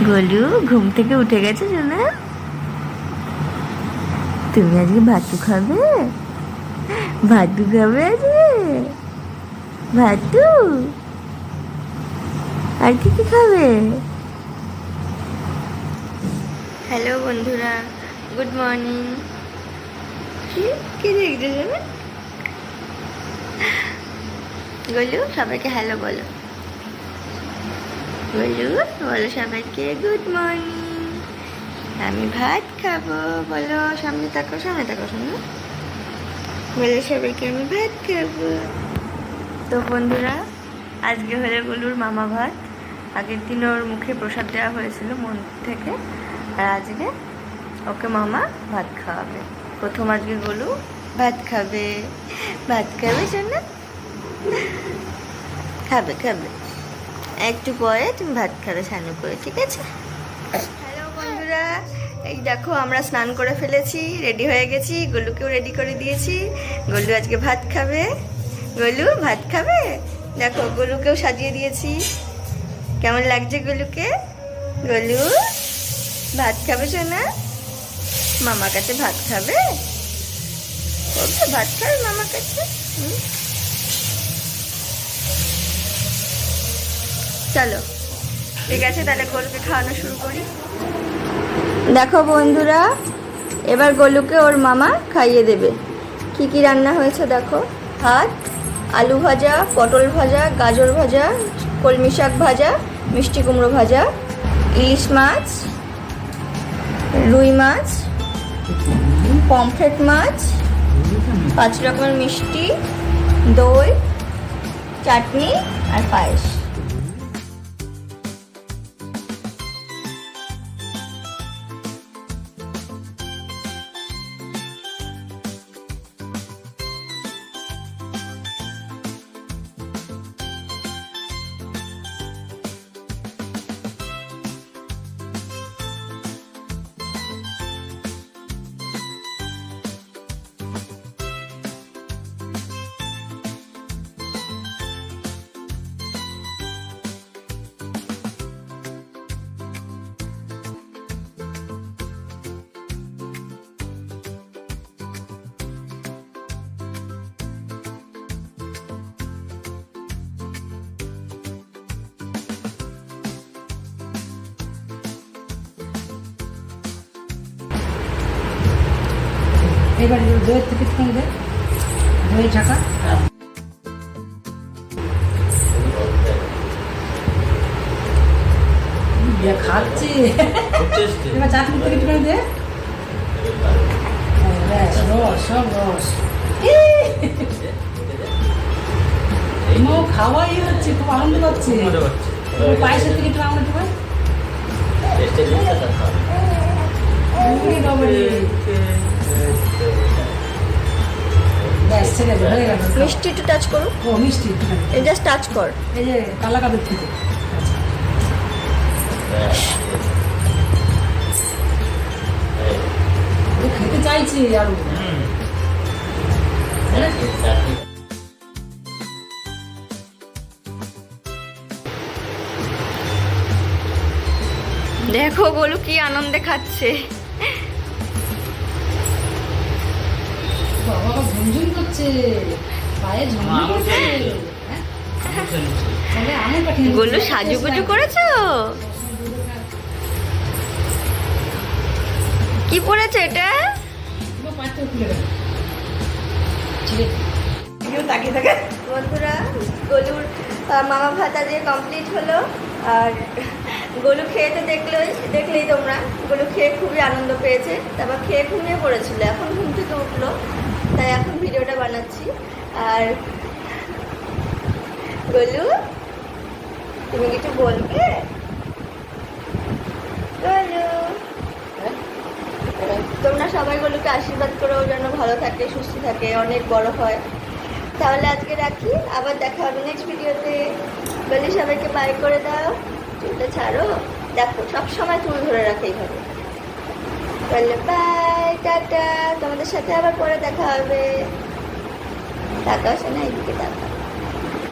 গোলু ঘুম থেকে উঠে গেছে সোনা। তুমি আজকে ভাতু খাবে? ভাতু খাবে আজকে? ভাতু আর কি কি খাবে? হ্যালো বন্ধুরা, গুড মর্নিং। কি কি দেখছো সোনা? গোলু সবাইকে হ্যালো বলো। গোলু বলো সবাইকে গুড মর্নিং। আমি ভাত খাবো বলো। সামনে তাকাও, সামনে তাকাও শোনো। বলো সবাইকে আমি ভাত খাবো। তো বন্ধুরা, আজকে হলো গোলুর মামা ভাত। আগের দিন ওর মুখে প্রসাদ দেওয়া হয়েছিল মন্দির থেকে, আর আজকে ওকে মামা ভাত খাওয়াবে। প্রথম আজকে গোলু ভাত খাবে। ভাত খাবে শোনা? খাবে খাবে, একটু পরে তুমি ভাত খাবে স্নান করে, ঠিক আছে? হ্যালো বন্ধুরা, এই দেখো আমরা স্নান করে ফেলেছি, রেডি হয়ে গেছি, গোলুকেও রেডি করে দিয়েছি। গোলু আজকে ভাত খাবে। গোলু ভাত খাবে। দেখো গোলুকেও সাজিয়ে দিয়েছি। কেমন লাগছে গোলুকে? গোলু ভাত খাবে সোনা? মামার কাছে ভাত খাবে? ওকে ভাত খাবে মামার কাছে। চলো ঠিক আছে, তাহলে গোলুকে খাওয়ানো শুরু করি। দেখো বন্ধুরা, এবার গোলুকে ওর মামা খাইয়ে দেবে। কি কি রান্না হয়েছে দেখো। ভাত, আলু ভাজা, পটল ভাজা, গাজর ভাজা, কলমি শাক ভাজা, মিষ্টি কুমড়ো ভাজা, ইলিশ মাছ, রুই মাছ, পমফ্রেট মাছ, 5 রকমের মিষ্টি, দই, চাটনি আর পায়েস। এবার দইয়ের থেকে একটু দে, দই ঢাকা। খাচ্ছি এবার চাটনি থেকে একটু দে। রস, সব রস খাওয়াই হচ্ছে, খুব আনন্দ পাচ্ছে। পায়েসের থেকে একটু আনন্দ পাই। মিষ্টি একটু টাচ করো। ও মিষ্টি জাস্ট টাচ কর। এই যে কালা কাদের থেকে খেতে চাইছি আরো। দেখো গোলু কি আনন্দে খাচ্ছে। বাবা ঝুমঝুম করছে, পায়ে ঝুমঝুম করছে। গোলু সাজুগুজু করেছো? কি পড়েছে এটা? বন্ধুরা, গোলুর মামা ভাত আজকে কমপ্লিট হলো। আর গোলু খেয়ে তো দেখলেই তোমরা, গোলু খেয়ে খুবই আনন্দ পেয়েছে। তারপর খেয়ে ঘুমিয়ে পড়েছিল, এখন ঘুম থেকে উঠলো, তাই এখন ভিডিওটা বানাচ্ছি। আর গোলু, তুমি কিছু বলবে? গোলু, তোমরা সবাই গোলুকে আশীর্বাদ করো, যেন ভালো থাকে, সুস্থ থাকে, অনেক বড় হয়। তাহলে আজকে রাখি, আবার দেখা হবে নেক্সট ভিডিওতে। গোলু সবাইকে বাই করে দাও। চুলটা ছাড়ো, দেখো সবসময় চুল ধরে রাখে এইভাবে। বললে বাই, টাটা, তোমাদের সাথে আবার পরে দেখা হবে। টাকা আসে না, এদিকে টাকা।